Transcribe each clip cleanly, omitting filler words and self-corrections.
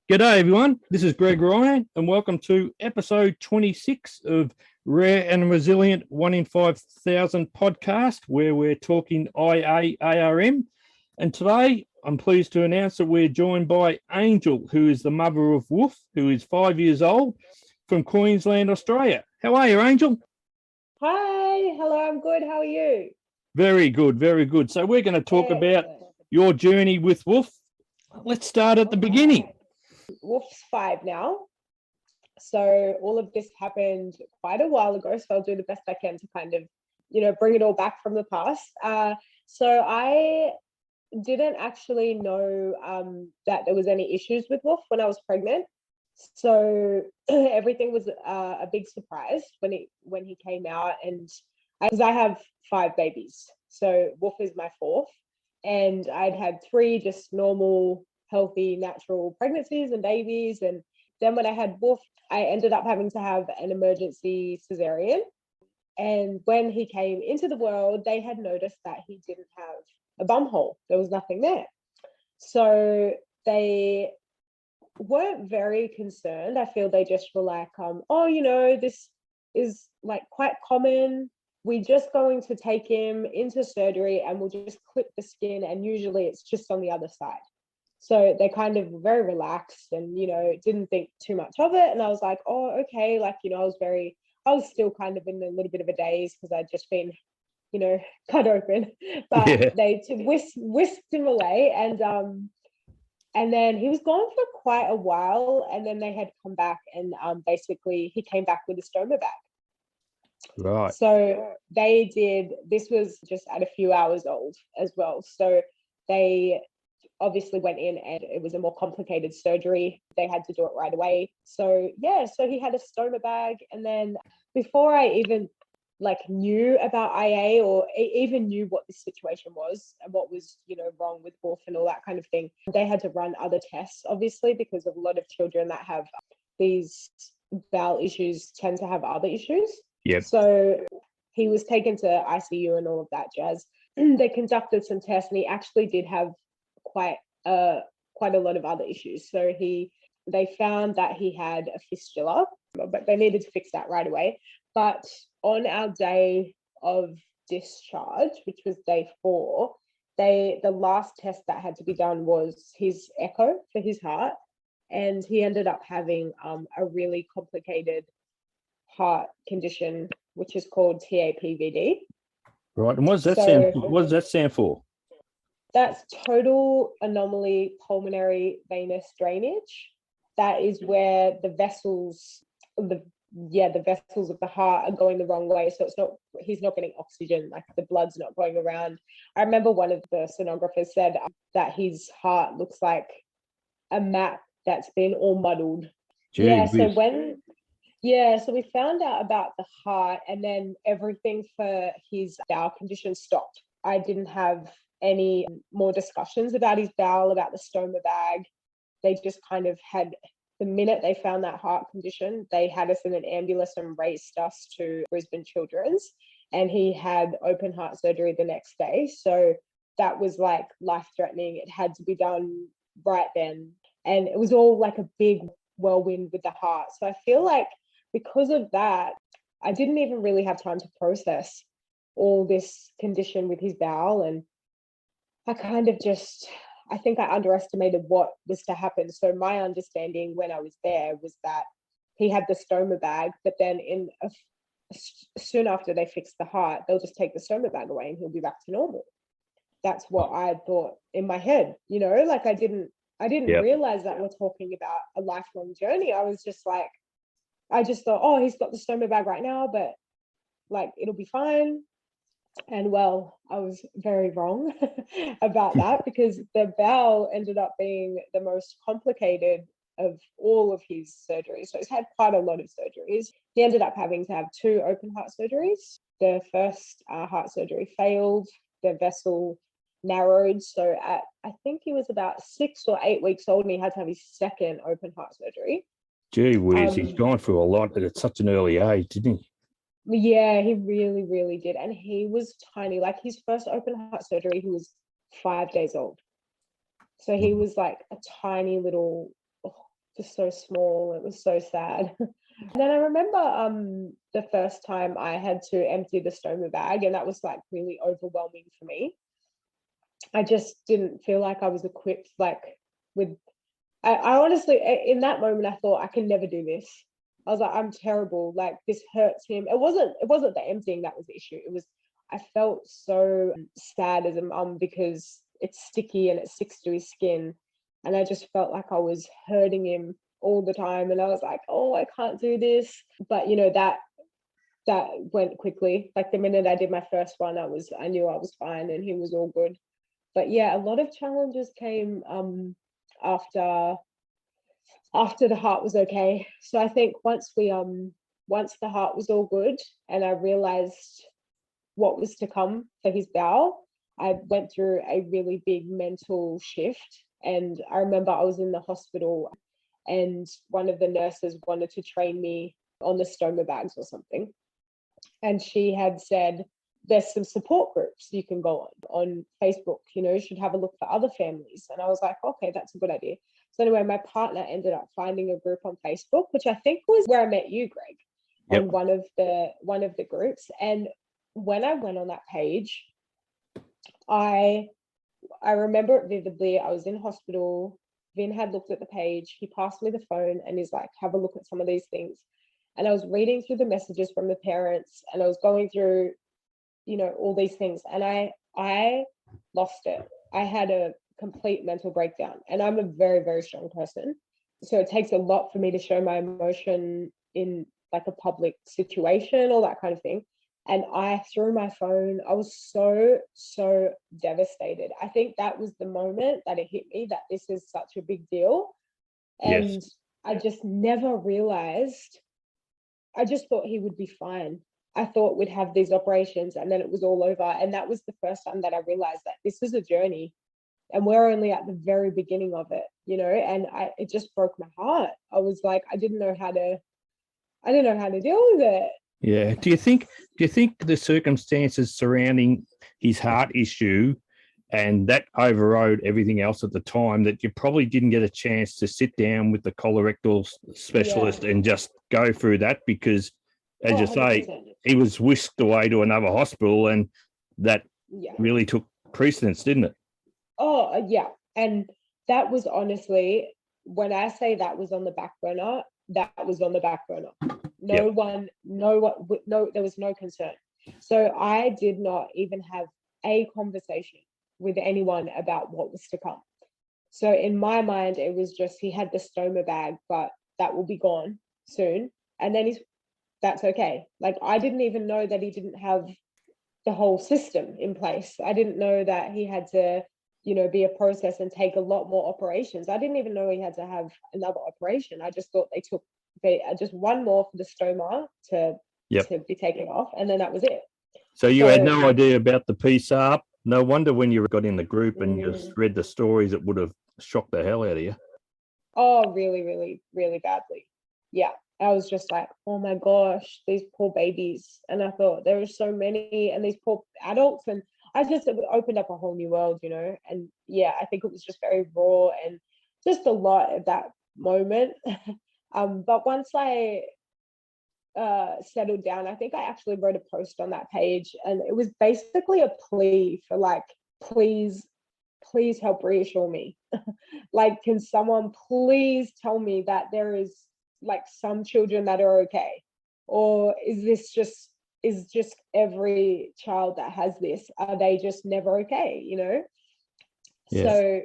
G'day everyone, this is Greg Ryan and welcome to episode 26 of Rare and Resilient 1 in 5,000 podcast where we're talking IA-ARM. And today I'm pleased to announce that we're joined by Angel, who is the mother of Wolf, who is 5 years old from Queensland, Australia. How are you, Angel? Hi, hello, I'm good. How are you? Very good, very good. So we're going to talk about your journey with Wolf. Let's start at the beginning. Wolf's 5 now. So all of this happened quite a while ago. So I'll do the best I can to kind of, bring it all back from the past. So I didn't actually know that there was any issues with Wolf when I was pregnant. So everything was a big surprise when he came out, and because I have 5 babies, so Wolf is my 4th, and I'd had 3 just normal, healthy, natural pregnancies and babies, and then when I had Wolf, I ended up having to have an emergency cesarean. And when he came into the world, they had noticed that he didn't have a bum hole. There was nothing there. So they weren't very concerned. I feel they just were like, this is like quite common. We're just going to take him into surgery and we'll just clip the skin, and usually it's just on the other side. So they kind of were very relaxed and, didn't think too much of it. And I was like, oh, okay. I was still kind of in a little bit of a daze because I'd just been, cut open. But they whisked him away, and then he was gone for quite a while. And then they had come back and basically he came back with a stoma bag. Right. So this was just at a few hours old as well. So they obviously went in and it was a more complicated surgery. They had to do it right away. So he had a stoma bag. And then before I even knew about IA or even knew what the situation was and what was, wrong with Wolf and all that kind of thing, they had to run other tests, obviously, because of a lot of children that have these bowel issues tend to have other issues. Yep. So he was taken to ICU and all of that jazz. They conducted some tests and he actually did have quite a lot of other issues. So they found that he had a fistula, but they needed to fix that right away. But on our day of discharge, which was day 4, the last test that had to be done was his echo for his heart, and he ended up having a really complicated heart condition, which is called TAPVD. Right. And what does that stand for? That's total anomaly pulmonary venous drainage. That is where the vessels of the heart are going the wrong way. So he's not getting oxygen, like the blood's not going around. I remember one of the sonographers said that his heart looks like a map that's been all muddled. So we found out about the heart, and then everything for his bowel condition stopped. I didn't have any more discussions about his bowel, about the stoma bag. They just kind of had, the minute they found that heart condition, they had us in an ambulance and raced us to Brisbane Children's, and he had open heart surgery the next day. So that was like life-threatening. It had to be done right then, and it was all like a big whirlwind with the heart. So I feel like because of that, I didn't even really have time to process all this condition with his bowel, and I think I underestimated what was to happen. So my understanding when I was there was that he had the stoma bag, but then soon after they fix the heart, they'll just take the stoma bag away and he'll be back to normal. That's what I thought in my head, I didn't realize that we're talking about a lifelong journey. I just thought, oh, he's got the stoma bag right now, but it'll be fine. And well, I was very wrong about that, because the bowel ended up being the most complicated of all of his surgeries. So he's had quite a lot of surgeries. He ended up having to have 2 open heart surgeries. The first heart surgery failed. The vessel narrowed. So I think he was about 6 or 8 weeks old and he had to have his second open heart surgery. Gee whiz, he's gone through a lot at such an early age, didn't he? Yeah, he really, really did. And he was tiny. Like his first open heart surgery, he was 5 days old. So he was like a tiny little just so small. It was so sad. And then I remember the first time I had to empty the stoma bag, and that was like really overwhelming for me. I just didn't feel like I was equipped, like with, I honestly, in that moment, I thought I can never do this. I was like, I'm terrible. Like, this hurts him. It wasn't the emptying that was the issue. It was, I felt so sad as a mum because it's sticky and it sticks to his skin. And I just felt like I was hurting him all the time. And I was like, oh, I can't do this. But, you know, that went quickly. Like the minute I did my first one, I knew I was fine and he was all good. But yeah, a lot of challenges came after the heart was okay. So I think once the heart was all good and I realized what was to come for his bowel, I went through a really big mental shift. And I remember I was in the hospital and one of the nurses wanted to train me on the stoma bags or something. And she had said, there's some support groups you can go on Facebook, you know, you should have a look for other families. And I was like, okay, that's a good idea. So anyway, my partner ended up finding a group on Facebook, which I think was where I met you, Greg, on one of the groups. And when I went on that page, I remember it vividly. I was in hospital. Vin had looked at the page. He passed me the phone and he's like, have a look at some of these things. And I was reading through the messages from the parents and I was going through, you know, all these things. And I lost it. I had a complete mental breakdown. And I'm a very, very strong person. So it takes a lot for me to show my emotion in like a public situation, all that kind of thing. And I threw my phone. I was so, so devastated. I think that was the moment that it hit me that this is such a big deal. And yes. I just never realized, I just thought he would be fine. I thought we'd have these operations and then it was all over. And that was the first time that I realized that this is a journey and we're only at the very beginning of it, you know, and it just broke my heart. I was like, I didn't know how to deal with it. Yeah. Do you think the circumstances surrounding his heart issue and that overrode everything else at the time, that you probably didn't get a chance to sit down with the colorectal specialist and just go through that? Because as you say, 100%. He was whisked away to another hospital and that really took precedence, didn't it? Oh, yeah. And that was honestly, when I say that was on the back burner, that was on the back burner. There was no concern. So I did not even have a conversation with anyone about what was to come. So in my mind, it was just, he had the stoma bag, but that will be gone soon. And then that's okay. Like, I didn't even know that he didn't have the whole system in place. I didn't know that he had to, you know, be a process and take a lot more operations. I didn't even know he had to have another operation. I just thought they took just one more for the stoma to be taken off, and then that was it. So you had no idea about the PSAP. No wonder when you got in the group and just read the stories, it would have shocked the hell out of you. Oh, really, really, really badly. Yeah. I was just like, oh my gosh, these poor babies. And I thought there were so many, and these poor adults. And it opened up a whole new world, you know. And yeah, I think it was just very raw and just a lot at that moment. But once I settled down, I think I actually wrote a post on that page, and it was basically a plea for like, please help reassure me. Like, can someone please tell me that there is like some children that are okay, or is just every child that has this, are they just never okay, you know? Yes. So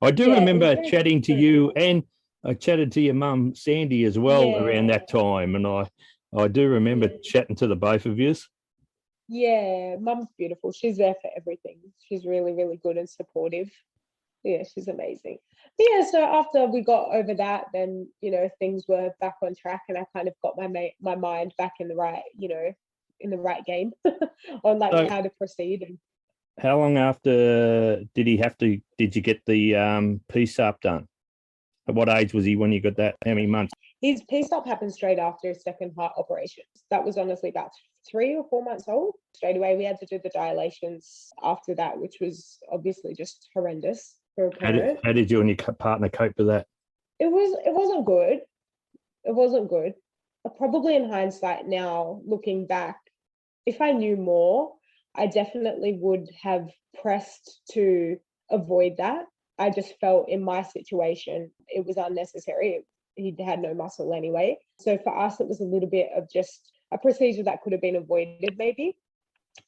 I do remember chatting to you, and I chatted to your mum Sandy as well around that time, and I do remember chatting to the both of you. Yeah, mum's beautiful. She's there for everything. She's really, really good and supportive. Yeah, she's amazing. But yeah, so after we got over that, then, you know, things were back on track, and I kind of got my mind back in the right, you know, in the right game on like how to proceed. And how long after did you get the PSAP done? At what age was he when you got that? How many months? His PSAP happened straight after his second heart operation. That was honestly about 3 or 4 months old. Straight away, we had to do the dilations after that, which was obviously just horrendous for a parent. How did you and your partner cope with that? It wasn't good. It wasn't good. Probably in hindsight now, looking back, if I knew more, I definitely would have pressed to avoid that. I just felt in my situation, it was unnecessary. He had no muscle anyway. So for us, it was a little bit of just a procedure that could have been avoided, maybe.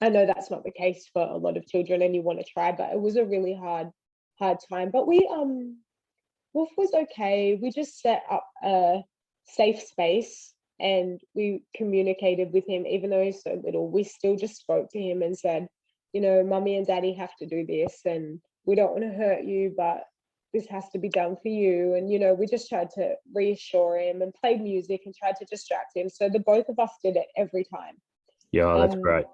I know that's not the case for a lot of children and you want to try, but it was a really hard time. But Wolf was okay. We just set up a safe space and we communicated with him, even though he's so little. We still just spoke to him and said, Mummy and Daddy have to do this and we don't want to hurt you, but this has to be done for you. And, we just tried to reassure him and played music and tried to distract him. So the both of us did it every time. Yeah, that's great.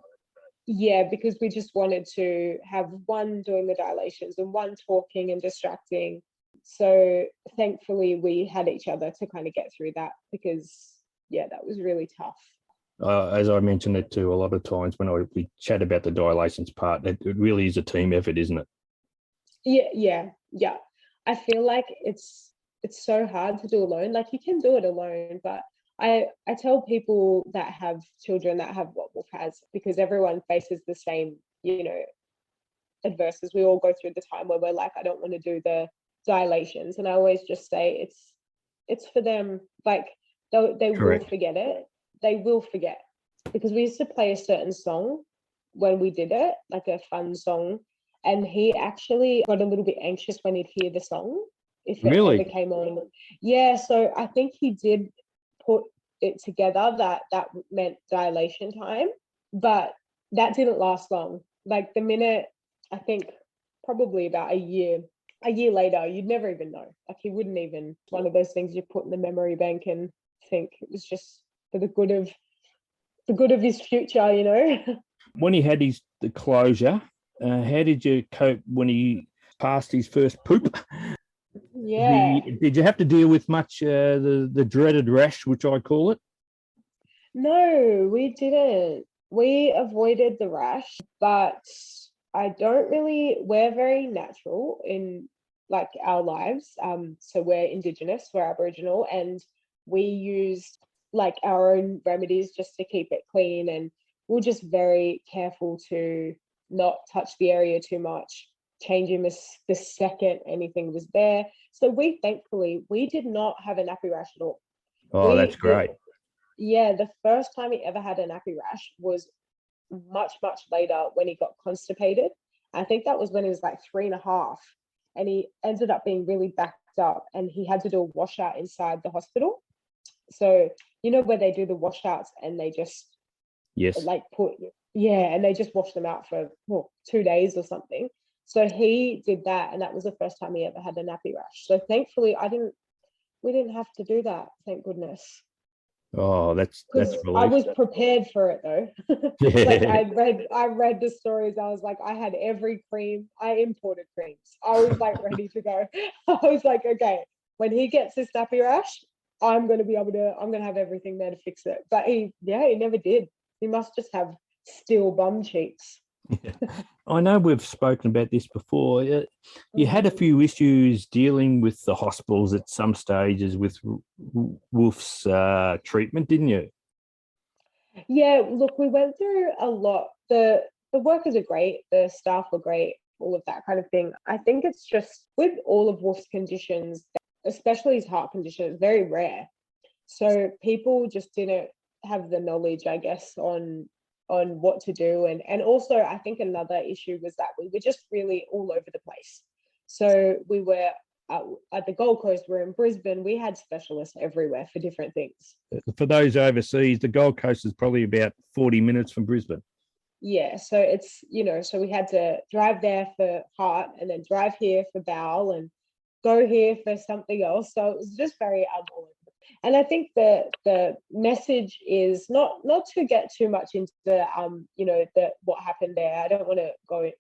Yeah, because we just wanted to have one doing the dilations and one talking and distracting. So thankfully we had each other to kind of get through that because, yeah, that was really tough. As I mentioned it too, a lot of times when we chat about the dilations part, it really is a team effort, isn't it? Yeah. I feel like it's so hard to do alone. Like you can do it alone, but I tell people that have children that have what Wolf has, because everyone faces the same, adversities. We all go through the time where we're like, I don't want to do the dilations. And I always just say it's for them. Like they will forget it. They will forget, because we used to play a certain song when we did it, like a fun song. And he actually got a little bit anxious when he'd hear the song, if it ever came on. Yeah, so I think he did put it together that meant dilation time, but that didn't last long. Like the minute, I think probably about a year later, you'd never even know. Like he wouldn't even, one of those things you put in the memory bank and think it was just for the good of his future, When he had the closure, how did you cope when he passed his first poop? Yeah. Did you have to deal with much the dreaded rash, which I call it? No, we didn't. We avoided the rash, but we're very natural in like our lives. So we're Indigenous, we're Aboriginal, and we use like our own remedies just to keep it clean. And we're just very careful to not touch the area too much, changing the second anything was there. So thankfully, we did not have a nappy rash at all. Oh, that's great. The first time he ever had a nappy rash was much, much later when he got constipated. I think that was when he was like 3.5, and he ended up being really backed up and he had to do a washout inside the hospital. So, where they do the washouts and they just and they just wash them out for 2 days or something. So he did that, and that was the first time he ever had a nappy rash. So thankfully we didn't have to do that, thank goodness. Oh, that's relief. I was prepared for it though. Like I read the stories. I was like, I had every cream. I imported creams. I was like ready to go. I was like, okay, when he gets his nappy rash, I'm gonna have everything there to fix it. But he never did. He must just have steel bum cheeks. I know we've spoken about this before. You had a few issues dealing with the hospitals at some stages with Wolf's treatment, didn't you? Yeah, look, we went through a lot. The workers are great, the staff were great, all of that kind of thing. I think it's just with all of Wolf's conditions, especially his heart condition, it's very rare. So people just didn't have the knowledge, I guess, on what to do. And also I think another issue was that we were just really all over the place. So we were at the Gold Coast, we're in Brisbane, we had specialists everywhere for different things. For those overseas, the Gold Coast is probably about 40 minutes from Brisbane. Yeah, so it's, so we had to drive there for heart and then drive here for bowel and go here for something else. So it was just very all over. And I think the message is not to get too much into what happened there. I don't want to go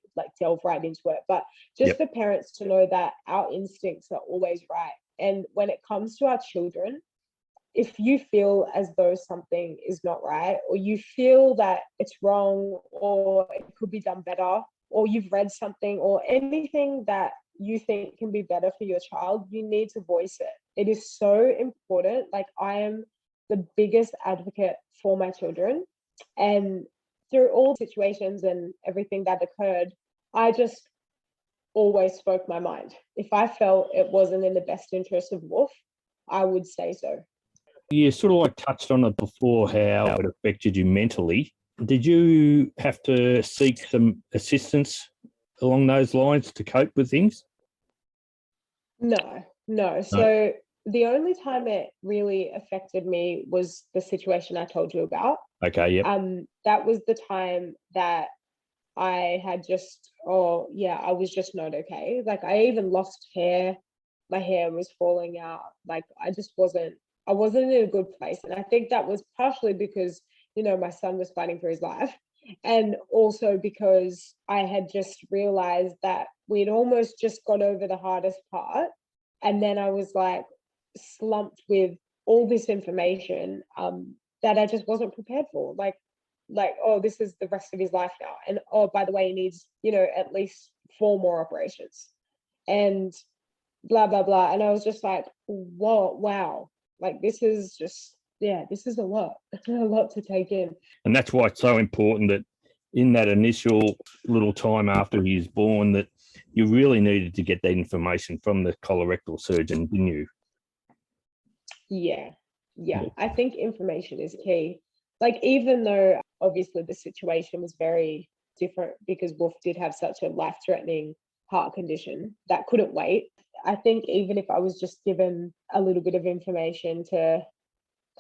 delve right into it, but just for parents to know that our instincts are always right. And when it comes to our children, if you feel as though something is not right, or you feel that it's wrong, or it could be done better, or you've read something or anything that you think can be better for your child, you need to voice it. It is so important. Like, I am the biggest advocate for my children, and through all situations and everything that occurred, I just always spoke my mind. If I felt it wasn't in the best interest of Wolf, I would say so. You sort of like touched on it before, how it affected you mentally. Did you have to seek some assistance along those lines to cope with things? No. So the only time it really affected me was the situation I told you about. Okay, yep. That was the time that I had I was just not okay. Like, I even lost hair. My hair was falling out. Like, I wasn't in a good place. And I think that was partially because, my son was fighting for his life. And also because I had just realized that we'd almost just got over the hardest part. And then I was like slumped with all this information that I just wasn't prepared for. Like, oh, this is the rest of his life now. And, oh, by the way, he needs, at least 4 more operations and blah, blah, blah. And I was just like, whoa, wow. Like, this is a lot, a lot to take in. And that's why it's so important that in that initial little time after he was born, that you really needed to get that information from the colorectal surgeon, didn't you? Yeah. I think information is key. Like, even though obviously the situation was very different because Wolf did have such a life-threatening heart condition that couldn't wait, I think even if I was just given a little bit of information to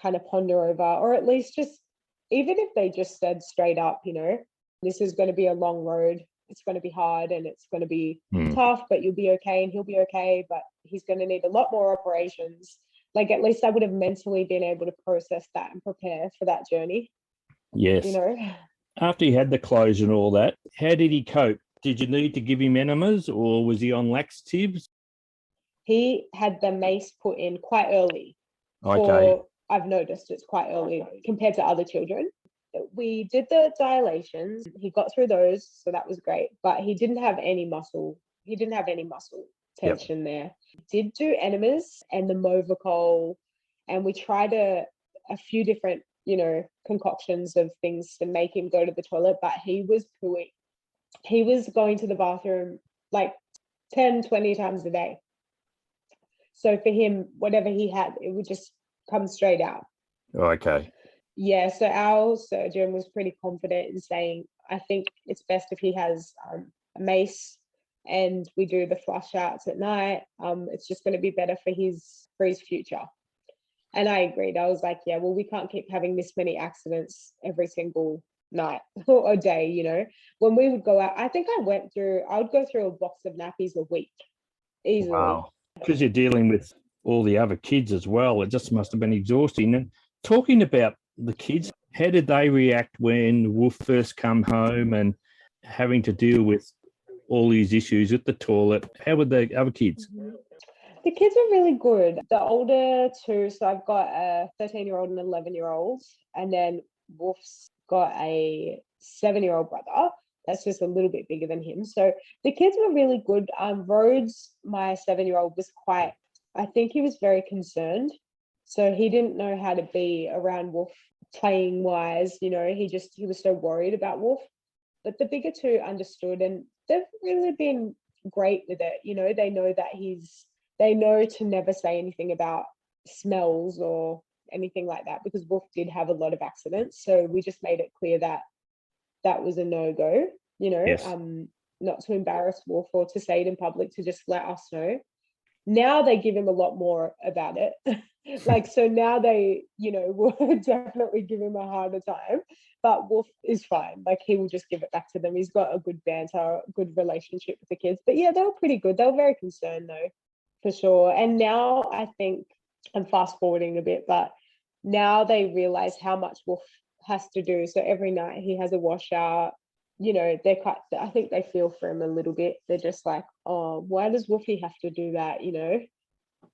kind of ponder over, or at least just, even if they just said straight up, this is going to be a long road, it's going to be hard and it's going to be tough, but you'll be okay and he'll be okay, but he's going to need a lot more operations. Like, at least I would have mentally been able to process that and prepare for that journey. Yes. After he had the closure and all that, how did he cope? Did you need to give him enemas or was he on laxatives? He had the MACE put in quite early. Okay. I've noticed it's quite early compared to other children. We did the dilations. He got through those, so that was great. But he didn't have any muscle. Tension there. Did do enemas and the Movicol, and we tried a few different, concoctions of things to make him go to the toilet, but he was pooing. He was going to the bathroom like 10, 20 times a day. So for him, whatever he had, it would just come straight out. Okay. Yeah, so our surgeon was pretty confident in saying, I think it's best if he has a MACE and we do the flush outs at night. It's just going to be better for his future. And I agreed. I was like, yeah, well, we can't keep having this many accidents every single night or day, When we would go out, I think I would go through a box of nappies a week easily. Wow. Because you're dealing with all the other kids as well. It just must have been exhausting. And talking about the kids, how did they react when Wolf first come home and having to deal with all these issues at the toilet? How were the other kids? The kids are really good. The older two, so I've got a 13-year-old and 11-year-old, and then Wolf's got a 7-year-old brother that's just a little bit bigger than him. So the kids were really good. Rhodes, my 7-year-old, I think he was very concerned. So he didn't know how to be around Wolf playing wise, he was so worried about Wolf. But the bigger two understood, and they've really been great with it. They know that they know to never say anything about smells or anything like that, because Wolf did have a lot of accidents. So we just made it clear that that was a no-go, Yes. Not to embarrass Wolf or to say it in public, to just let us know. Now they give him a lot more about it. So now they, will definitely give him a harder time, but Wolf is fine. Like, he will just give it back to them. He's got a good banter, good relationship with the kids. But yeah, they were pretty good. They were very concerned though, for sure. And now I think I'm fast forwarding a bit, but now they realize how much Wolf has to do. So every night he has a washout. I think they feel for him a little bit. They're just like, oh, why does Wolfie have to do that?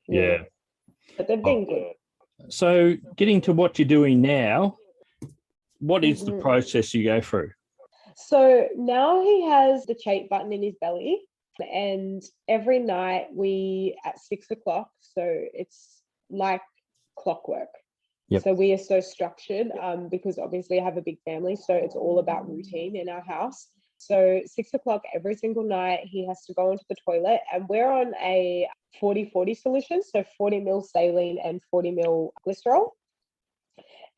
Yeah. But they've been good. So getting to what you're doing now, what is the process you go through? So now he has the chape button in his belly. And every night at 6 o'clock, so it's like clockwork. Yep. So we are so structured because obviously I have a big family, so it's all about routine in our house. So 6 o'clock every single night, he has to go into the toilet, and we're on a 40-40 solution, so 40 ml saline and 40 ml glycerol.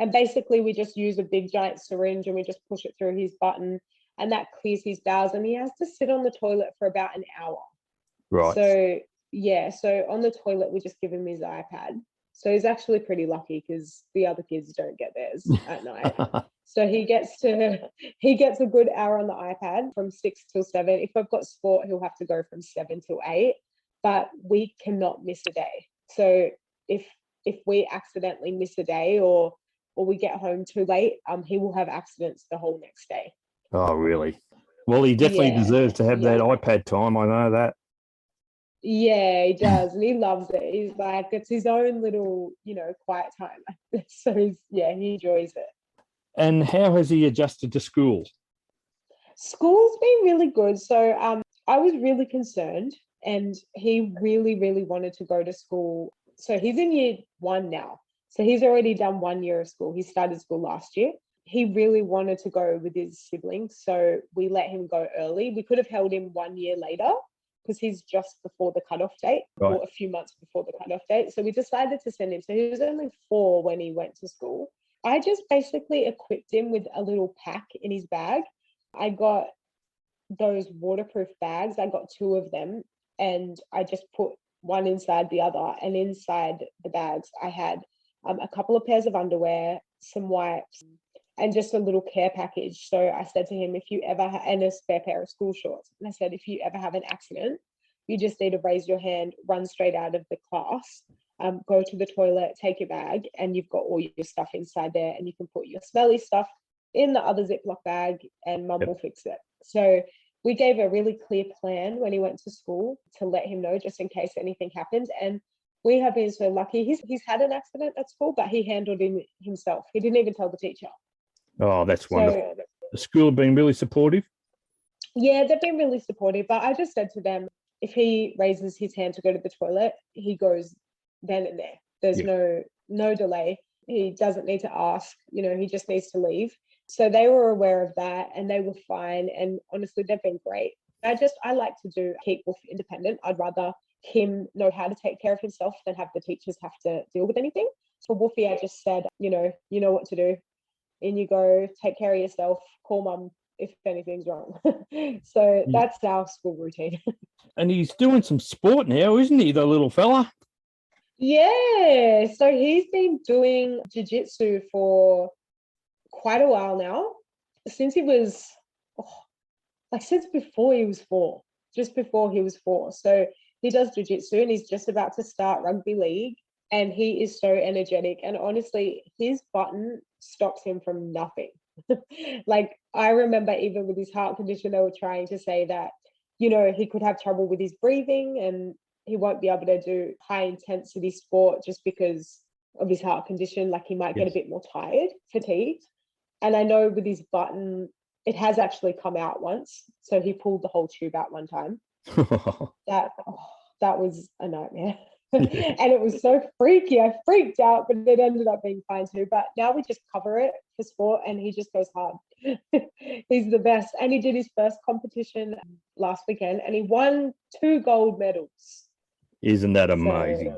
And basically we just use a big giant syringe and we just push it through his button, and that clears his bowels, and he has to sit on the toilet for about an hour. Right. So yeah, so on the toilet we just give him his iPad. So he's actually pretty lucky because the other kids don't get theirs at night. So he gets a good hour on the iPad from 6 till 7. If I've got sport, he'll have to go from 7 till 8. But we cannot miss a day. So if we accidentally miss a day or we get home too late, he will have accidents the whole next day. Oh, really? Well, he definitely deserves to have that iPad time. I know that. Yeah, he does, and he loves it. He's like, it's his own little, quiet time. So he enjoys it. And how has he adjusted to school? School's been really good. So I was really concerned, and he really, really wanted to go to school. So he's in year 1 now. So he's already done 1 year of school. He started school last year. He really wanted to go with his siblings, so we let him go early. We could have held him 1 year later, because he's just before the cutoff date, right, or a few months before the cutoff date. So we decided to send him. So he was only 4 when he went to school. I just basically equipped him with a little pack in his bag. I got those waterproof bags. I got 2 of them, and I just put one inside the other. And inside the bags, I had a couple of pairs of underwear, some wipes, and just a little care package. So I said to him, if you ever and a spare pair of school shorts. And I said, if you ever have an accident, you just need to raise your hand, run straight out of the class, go to the toilet, take your bag, and you've got all your stuff inside there, and you can put your smelly stuff in the other Ziploc bag, and Mum will fix it. So we gave a really clear plan when he went to school to let him know just in case anything happens. And we have been so lucky. He's had an accident at school, but he handled it himself. He didn't even tell the teacher. Oh, that's wonderful. The school have been really supportive? Yeah, they've been really supportive. But I just said to them, if he raises his hand to go to the toilet, he goes then and there. There's no delay. He doesn't need to ask, he just needs to leave. So they were aware of that, and they were fine. And honestly, they've been great. I like to keep Wolf independent. I'd rather him know how to take care of himself than have the teachers have to deal with anything. For Wolfie, I just said, you know what to do. In you go, take care of yourself, call Mum if anything's wrong. So that's our school routine. And he's doing some sport now, isn't he, the little fella? Yeah, so he's been doing Jujitsu for quite a while now, since he was, since before he was 4, just before he was 4. So he does Jujitsu, and he's just about to start rugby league, and he is so energetic. And honestly, his button stops him from nothing. I remember even with his heart condition, they were trying to say that, he could have trouble with his breathing and he won't be able to do high intensity sport just because of his heart condition. He might get a bit more tired, fatigued. And I know with his button, it has actually come out once. So he pulled the whole tube out one time. That was a nightmare. And it was so freaky. I freaked out, but it ended up being fine too. But now we just cover it for sport, and he just goes hard. He's the best. And he did his first competition last weekend, and he won 2 gold medals. Isn't that amazing?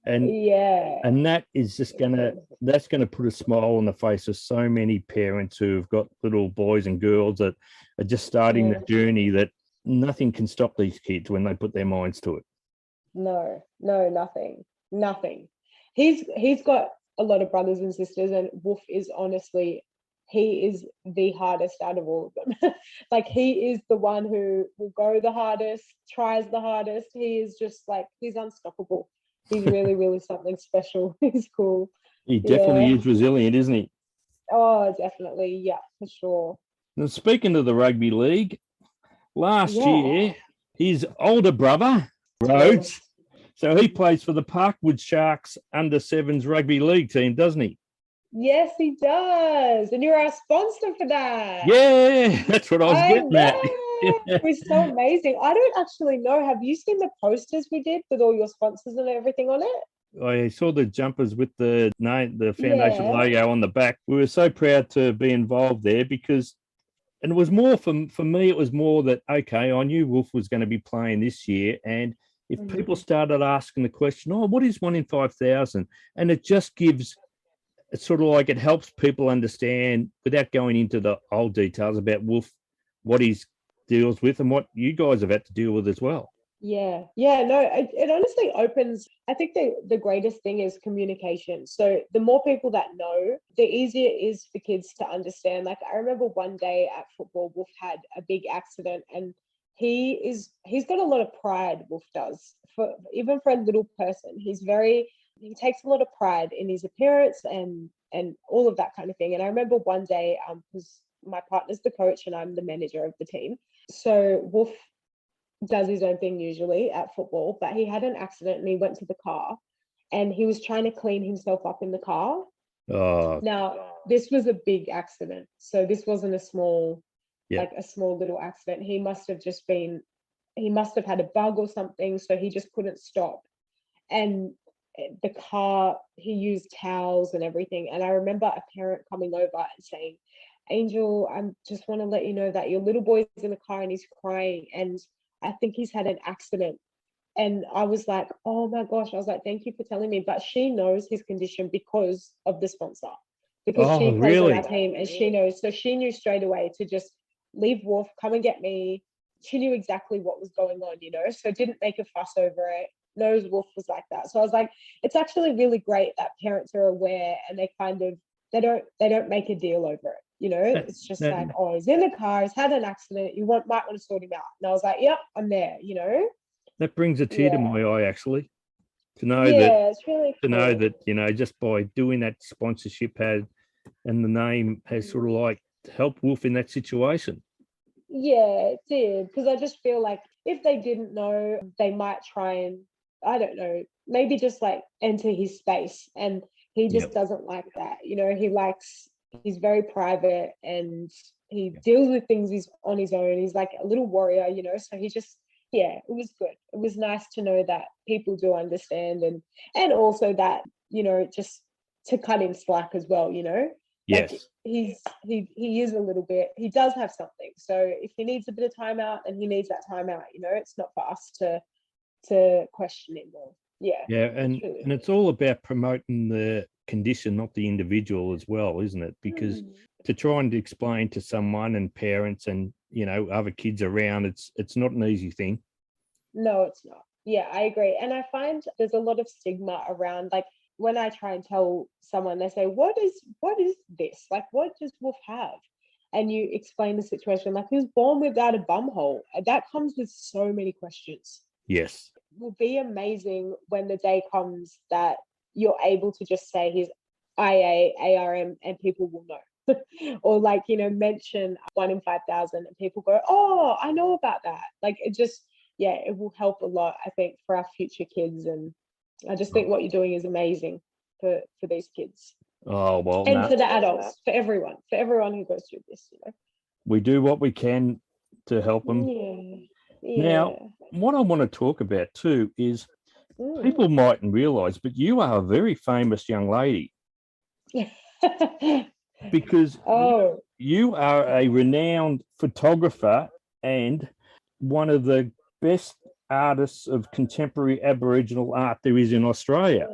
And that is just that's gonna put a smile on the face of so many parents who've got little boys and girls that are just starting the journey, that nothing can stop these kids when they put their minds to it. No, nothing. He's got a lot of brothers and sisters, and Wolf is honestly, he is the hardest out of all of them. He is the one who will go the hardest, tries the hardest. He is just he's unstoppable. He's really, really something special. He's cool. He definitely is resilient, isn't he? Oh, definitely. Yeah, for sure. Now, speaking of the rugby league, last year, his older brother, Rhodes, so he plays for the Parkwood Sharks under-7s rugby league team, doesn't he? Yes, he does. And you're our sponsor for that. Yeah, that's what I was getting at. it was so amazing. I don't actually know. Have you seen the posters we did with all your sponsors and everything on it? I saw the jumpers with the name, the foundation Yeah. logo on the back. We were so proud to be involved there because, and it was more for me, it was more that, okay, I knew Wolf was going to be playing this year. And if people started asking the question, oh, what is 1 in 5,000? And it just gives, it's sort of like it helps people understand without going into the old details about Wolf, what he deals with and what you guys have had to deal with as well. Yeah, no, it honestly opens. I think the greatest thing is communication. So the more people that know, the easier it is for kids to understand. Like I remember one day at football, Wolf had a big accident, and he's got a lot of pride. Wolf does, for even for a little person. He takes a lot of pride in his appearance and all of that kind of thing. And I remember one day, because my partner's the coach and I'm the manager of the team, so Wolf does his own thing usually at football, but he had an accident and he went to the car and he was trying to clean himself up in the car. Now, this was a big accident. So this wasn't a small, like a small little accident. He must have had a bug or something. So he just couldn't stop. And the car, he used towels and everything. And I remember a parent coming over and saying, Angel, I just want to let you know that your little boy's in the car and he's crying. And I think he's had an accident. And I was like, oh my gosh. I was like, thank you for telling me. But she knows his condition because of the sponsor, because she plays on our team and she knows. So she knew straight away to just leave Wolf, come and get me. She knew exactly what was going on, so didn't make a fuss over it. Knows Wolf was like that. So I was like, it's actually really great that parents are aware and they kind of, they don't make a deal over it. It's just like, oh, he's in the car, he's had an accident, might want to sort him out. And I was like, yep, I'm there, That brings a tear to my eye, actually, to know it's really to cool. know that, just by doing that sponsorship and the name has sort of like helped Wolf in that situation. Yeah, it did. Because I just feel like if they didn't know, they might try and, I don't know, maybe just like enter his space. And he just doesn't like that. He's very private and he deals with things he's on his own. He's like a little warrior, so he just, it was good. It was nice to know that people do understand and also that, just to cut him slack as well, Yes. Like he is a little bit, he does have something. So if he needs a bit of time out, and he needs that time out, it's not for us to question him or and it's all about promoting the condition, not the individual as well, isn't it? Because to try and explain to someone and parents and other kids around, it's not an easy thing. No, it's not. I agree. And I find there's a lot of stigma around, like when I try and tell someone, they say, what is this? Like, what does Wolf have? And you explain the situation, like he was born without a bum hole. That comes with so many questions. Yes. It will be amazing when the day comes that you're able to just say his IA, ARM, and people will know. Or like, mention 1 in 5,000 and people go, oh, I know about that. Like it just, it will help a lot, I think, for our future kids. And I just think what you're doing is amazing for these kids. Oh, well. And for the adults, for everyone who goes through this, We do what we can to help them. Now, what I want to talk about too is people mightn't realise, but you are a very famous young lady. Because you are a renowned photographer and one of the best artists of contemporary Aboriginal art there is in Australia.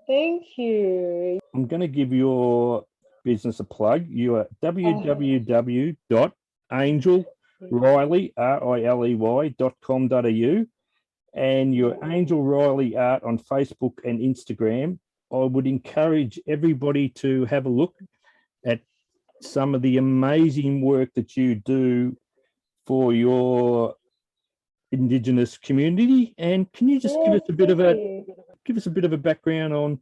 Thank you. I'm going to give your business a plug. You are www.angelriley.com.au and your Angel Riley Art on Facebook and Instagram. I would encourage everybody to have a look at some of the amazing work that you do for your Indigenous community. And can you just give us a bit of a background on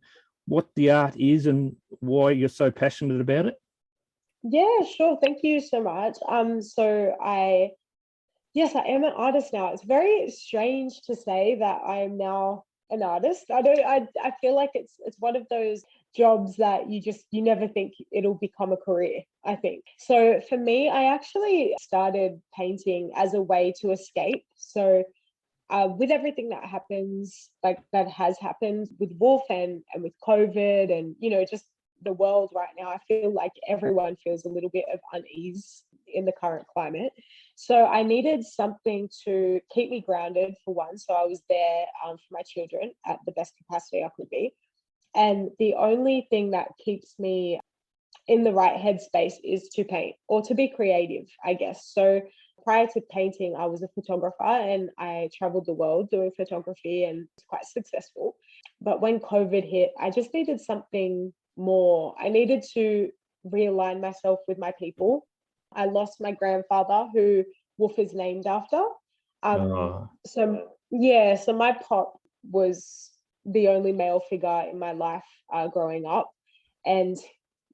what the art is and why you're so passionate about it? Yeah, sure. Thank you so much. So I am an artist now. It's very strange to say that I am now an artist. I feel like it's one of those jobs that you never think it'll become a career, I think. So for me, I actually started painting as a way to escape. So with everything that happens, like that has happened with Wolf and with COVID and, just the world right now, I feel like everyone feels a little bit of unease in the current climate. So I needed something to keep me grounded for one. So I was there for my children at the best capacity I could be. And the only thing that keeps me in the right headspace is to paint or to be creative, I guess. So prior to painting, I was a photographer and I traveled the world doing photography and was quite successful. But when COVID hit, I just needed something more. I needed to realign myself with my people. I lost my grandfather, who Wolf is named after. So my pop was the only male figure in my life growing up. And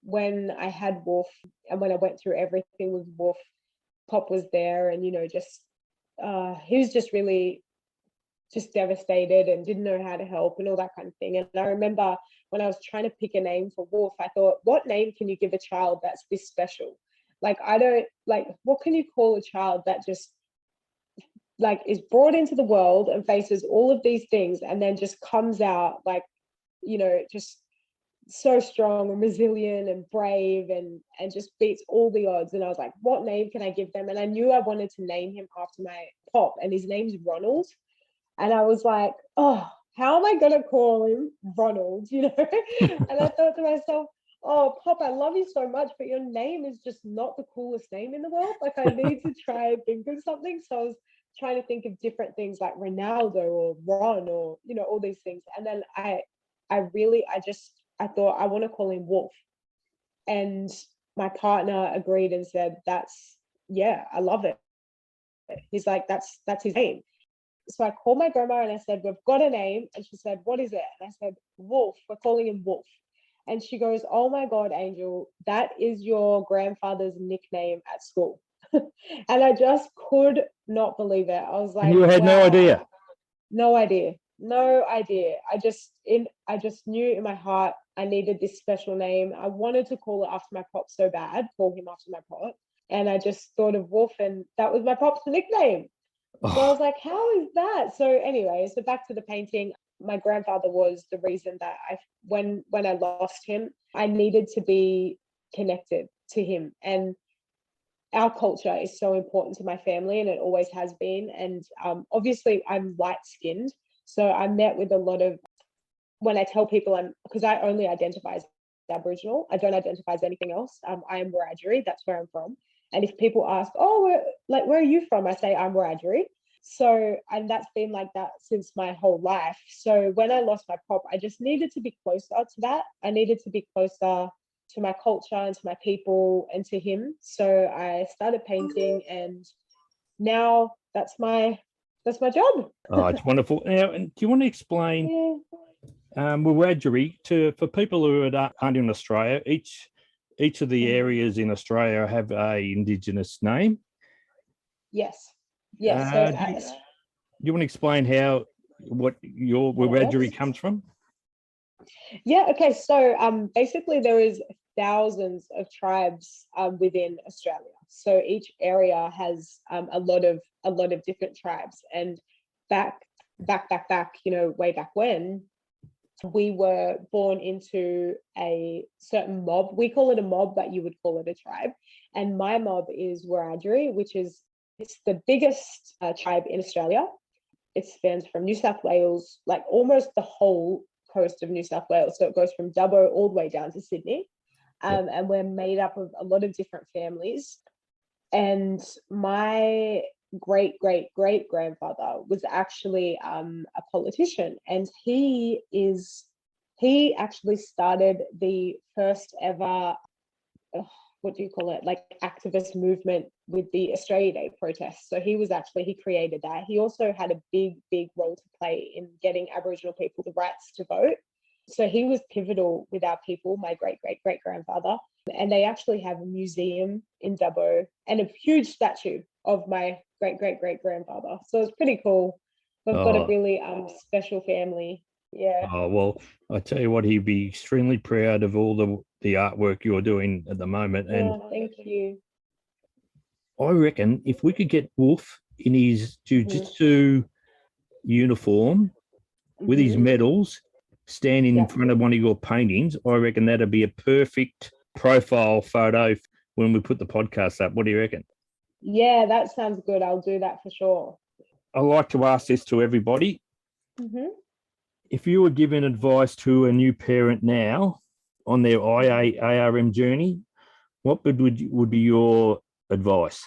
when I had Wolf and when I went through everything with Wolf, Pop was there and, he was just really just devastated and didn't know how to help and all that kind of thing. And I remember when I was trying to pick a name for Wolf, I thought, what name can you give a child that's this special? What can you call a child that just is brought into the world and faces all of these things and then just comes out just so strong and resilient and brave and just beats all the odds. And I was like, what name can I give them? And I knew I wanted to name him after my pop, and his name's Ronald. And I was like, oh, how am I going to call him Ronald? And I thought to myself, oh, Pop, I love you so much, but your name is just not the coolest name in the world. I need to try and think of something. So I was trying to think of different things like Ronaldo or Ron or, all these things. And then I thought I want to call him Wolf. And my partner agreed and said, I love it. He's like, that's his name. So I called my grandma and I said, we've got a name. And she said, what is it? And I said, Wolf. We're calling him Wolf. And she goes, oh my God, Angel, that is your grandfather's nickname at school. And I just could not believe it. I was like, and you had no idea. No idea. I just knew in my heart I needed this special name. I wanted to call it after my pop so bad, call him after my pop. And I just thought of Wolf, and that was my pop's nickname. So I was like, how is that? So anyway, so back to the painting. My grandfather was the reason that when I lost him, I needed to be connected to him. And our culture is so important to my family, and it always has been. And obviously I'm light-skinned. So I met with a lot of, when I tell people because I only identify as Aboriginal, I don't identify as anything else. I am Wiradjuri, that's where I'm from. And if people ask, oh, where are you from? I say I'm Wiradjuri. So, and that's been like that since my whole life. So when I lost my pop, I just needed to be closer to that. I needed to be closer to my culture and to my people and to him. So I started painting, and now that's my job. Oh, it's wonderful. Now, and do you want to explain Wiradjuri for people who aren't in Australia? Each of the areas in Australia have a Indigenous name. Yes. Do you want to explain what your Wiradjuri comes from? Yeah. Okay. So basically, there is thousands of tribes within Australia. So each area has a lot of different tribes. And back, way back when, we were born into a certain mob. We call it a mob, but you would call it a tribe. And my mob is Wiradjuri, it's the biggest tribe in Australia. It spans from New South Wales, like almost the whole coast of New South Wales. So it goes from Dubbo all the way down to Sydney. And we're made up of a lot of different families. And my great grandfather was actually a politician, and he actually started the first ever activist movement with the Australia Day protests. So he created that. He also had a big role to play in getting Aboriginal people the rights to vote. So he was pivotal with our people, my great grandfather. And they actually have a museum in Dubbo and a huge statue of my great grandfather. So it's pretty cool. We've got a really special family Yeah. Oh, well, I tell you what, he'd be extremely proud of all the artwork you're doing at the moment. And Oh, thank you. I reckon if we could get Wolf in his Jujitsu uniform with his Mm-hmm. medals standing in Yeah. front of one of your paintings, I reckon that'd be a perfect profile photo when we put the podcast up. What do you reckon? Yeah, that sounds good. I'll do that for sure. I like to ask this to everybody. Mm-hmm. If you were giving advice to a new parent now on their IA-ARM journey, what would be your advice?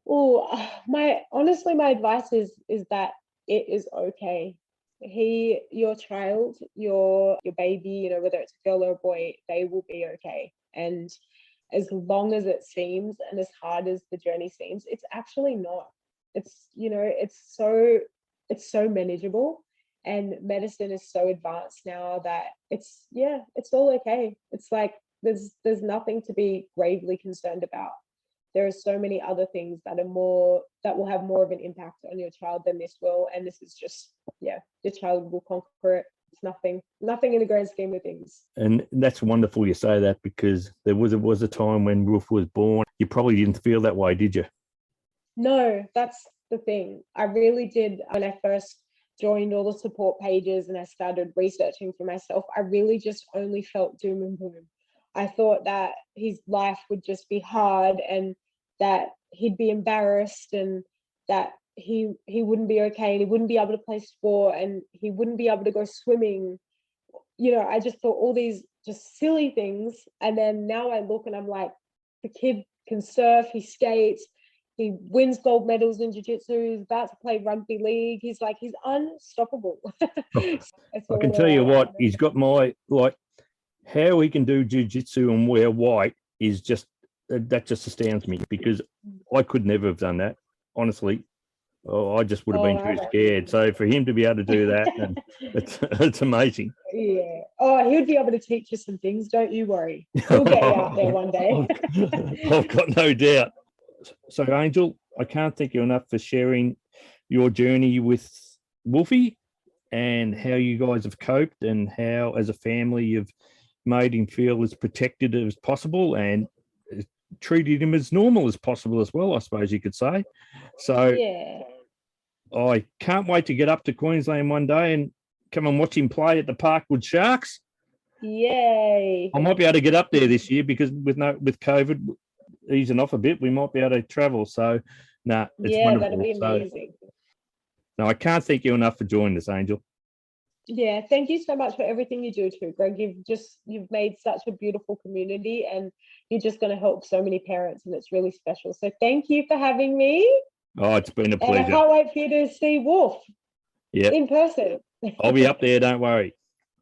Oh, my advice is that it is okay. Your child, your baby, whether it's a girl or a boy, they will be okay. And as long as it seems and as hard as the journey seems, it's actually not. It's so manageable, and medicine is so advanced now that it's all okay. It's like there's nothing to be gravely concerned about. There are so many other things that will have more of an impact on your child than this will, and this is just, your child will conquer it. It's nothing in the grand scheme of things. And that's wonderful you say that, because there was a time when Wolf was born. You probably didn't feel that way, did you? No, that's the thing. I really did. When I first joined all the support pages and I started researching for myself, I really just only felt doom and gloom. I thought that his life would just be hard, and that he'd be embarrassed, and that he wouldn't be okay, and he wouldn't be able to play sport, and he wouldn't be able to go swimming. I just thought all these just silly things. And then now I look and I'm like, the kid can surf, he skates, he wins gold medals in jiu-jitsu, he's about to play rugby league. He's unstoppable. I can tell you what, he's got how he can do jiu-jitsu and wear white is just, that just astounds me, because I could never have done that, honestly. Oh, I just would have been too scared. So for him to be able to do that, and it's amazing. Yeah. Oh, he would be able to teach you some things. Don't you worry. He'll get you out there one day. I've got no doubt. So, Angel, I can't thank you enough for sharing your journey with Wolfie and how you guys have coped, and how, as a family, you've made him feel as protected as possible and treated him as normal as possible as well, I suppose you could say. So yeah. I can't wait to get up to Queensland one day and come and watch him play at the Parkwood Sharks. Yay. I might be able to get up there this year, because with COVID easing off a bit, we might be able to travel. So, it's wonderful. That'd be amazing. No, I can't thank you enough for joining us, Angel. Yeah, thank you so much for everything you do too, Greg. You've made such a beautiful community, and you're just going to help so many parents, and it's really special. So thank you for having me. Oh, it's been a pleasure. And I can't wait for you to see Wolf in person. I'll be up there, don't worry.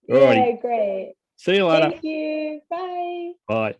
Yeah, great. See you later. Thank you. Bye. Bye.